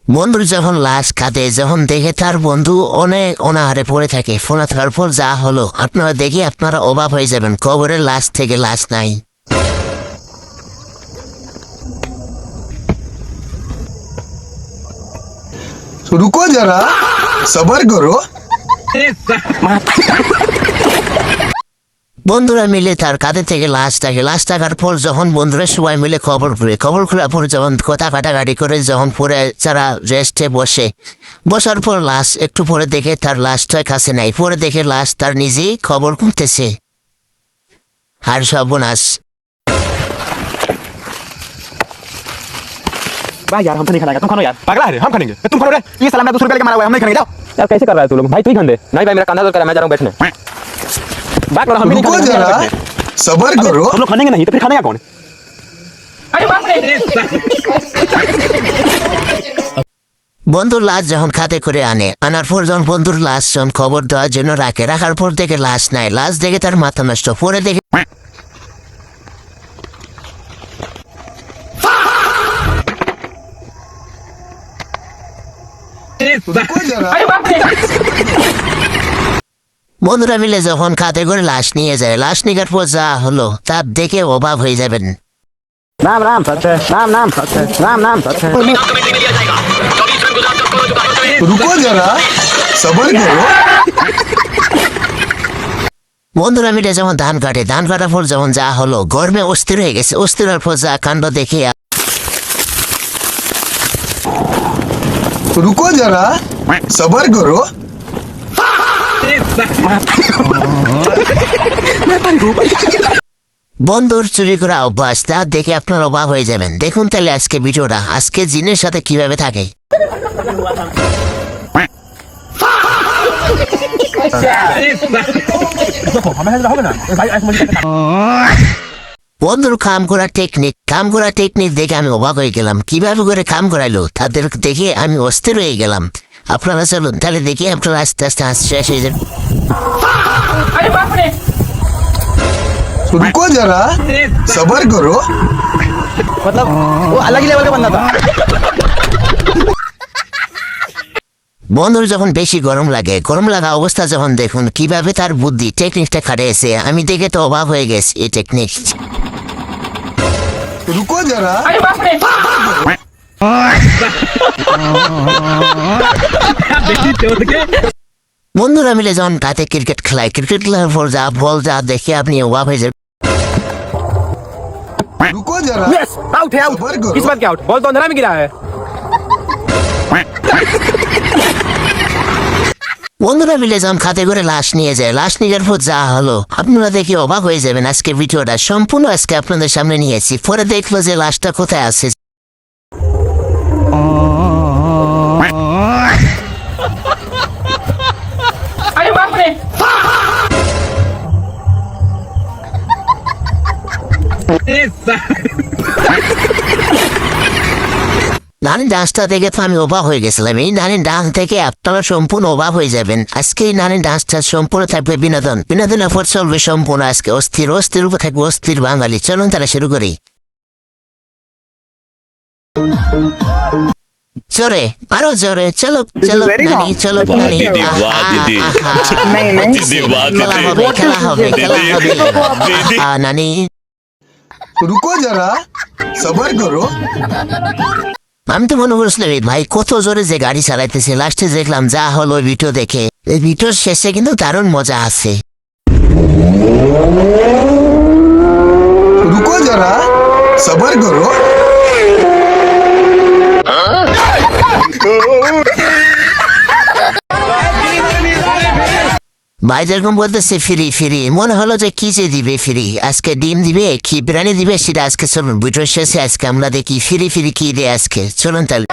বন্ধুর যখন লাশ কাঁদে, যখন দেখে তার বন্ধু অনেক অনাহারে পড়ে থাকে, ফোনা থাকার পর যা হলো আপনারা দেখে আপনারা অবাক হয়ে যাবেন। কবরের লাশ থেকে লাশ নাই। रुको जरा सबर करो। বন্ধুরা মিলে তার কাঁধে থেকে লাশ থাকার পর যখন বন্ধুরা সবাই মিলে খবর খোলার পর যখন কথা কাটাকাটি করে যখন পরে যারা রেস্টে বসার পর লাশ একটু পরে দেখে তার লাশটা কাছে নাই। পরে দেখে লাশ তার নিজেই খবর খুঁজতেছে। আর সর্বনাশ। भाई यार हम तो नहीं खाना तुम खानो यार पागल है हम खाएंगे तुम खाओ रे ये साला मैं 200 रुपए लेके मारा हुआ है हम नहीं खाएंगे जाओ यार कैसे कर रहा है तू लोग भाई तू ही खान दे नहीं भाई मेरा कंधा दर्द कर रहा है मैं जा रहा हूं बैठने बात करो हम भी नहीं रुको जरा खाएंगे सबर करो। तुम लोग खाएंगे नहीं तो फिर खाने का कौन अरे बाप रे বন্ধুর লাশ যখন খাতে করে আনার পর যখন বন্ধুর লাশ যখন খবর দেওয়ার জন্য রাখার পর দেখে লাশ নাই। লাশ দেখে তার মাথা নষ্ট। পরে দেখে रुको जरा বন্ধুরা মিলে যখন খাতে করে লাশ নিয়ে যায়, লাশ নিকার পর যা হলো তা দেখে অবাক হয়ে যাবেন। राम राम सत्य राम नाम सत्य राम नाम सत्य रुको जरा सबर करो। বন্ধুরা মিলে যখন ধান কাটার পর যখন যা হলো গরমে অস্থির হয়ে গেছে। অস্থির হওয়ার পর যা কাণ্ড দেখে रुको जरा सबर करो। বন্ধুর চুরি করা অভ্যাস, তা দেখে আপনার অবাক হয়ে যাবেন। দেখুন তাহলে আজকে ভিডিওটা আজকে জিনের সাথে কিভাবে থাকে। বন্ধুর কাম করা টেকনিক দেখে আমি অবাক হয়ে গেলাম। কিভাবে করে কাম করাইলো তাদের দেখে আমি অস্থির হয়ে গেলাম। আপনারা চলুন তাহলে দেখি আপনারা আস্তে আস্তে শেষ হয়ে যাবেন। रुको जरा सबर करो। मतलब वो अलग ही लेवल का बंदा था বন্ধুর যখন বেশি গরম লাগা অবস্থা যখন দেখুন কিভাবে তার বুদ্ধি টেকনিকটা খাটিয়েছে, আমি দেখে তো অবাক হয়ে গেছি এই টেকনিক। रुको जरा বন্ধুরা মিলে যখন তাতে ক্রিকেট খেলার পর যা বল যা দেখে আপনি অবাক হয়ে যাবেন। रुको जरा यस आउट है आउट सबर करो। किस बात के आउट बॉल तो अंदर में गिरा है বন্ধুরা মিলে যখন খাতে করে লাশ নিয়ে যায়, লাশ নিয়ে পর যা হলো আপনারা দেখে অবাক হয়ে যাবেন। আজকে ভিডিওটা সম্পূর্ণ আজকে আপনাদের সামনে নিয়েছি। পরে দেখলো যে লাশটা কোথায় আছে। अरे बाप रे নানির ডান্সটা দেখে তো আমি অবাক হয়ে গেছিলাম। এই নানির ডান্স থেকে আপনারা সম্পূর্ণ অবাক হয়ে যাবেন। আজকে এই নানির ডান্সটা সম্পূর্ণ থাকবে বিনোদনের উপর চলবে সম্পূর্ণ। আজকে অস্থির উপর থাকবে অস্থির বাঙালি। চলুন তারা শুরু করি। জোরে আরো জোরে চলো নানি চলো নানি। খেলা হবে নানি। रुको जरा सबर करो। আমি তো মনে করছিলাম ভাই কত জোরে যে গাড়ি চালাইতেছে। লাস্টে দেখলাম যা হলো ভিডিও দেখে। এই ভিডিওর শেষে কিন্তু দারুণ মজা আছে। रुको जरा सबर करो। ভাই যেরকম বলতেছে ফ্রি মনে হলো যে কি যে দিবে ফ্রি। আজকে ডিম দিবে কি বিরিয়ানি দিবে সেটা আজকে চলুন ভিডিওর শেষে আজকে আমরা দেখি ফ্রি কি দেয় আজকে। চলুন তাহলে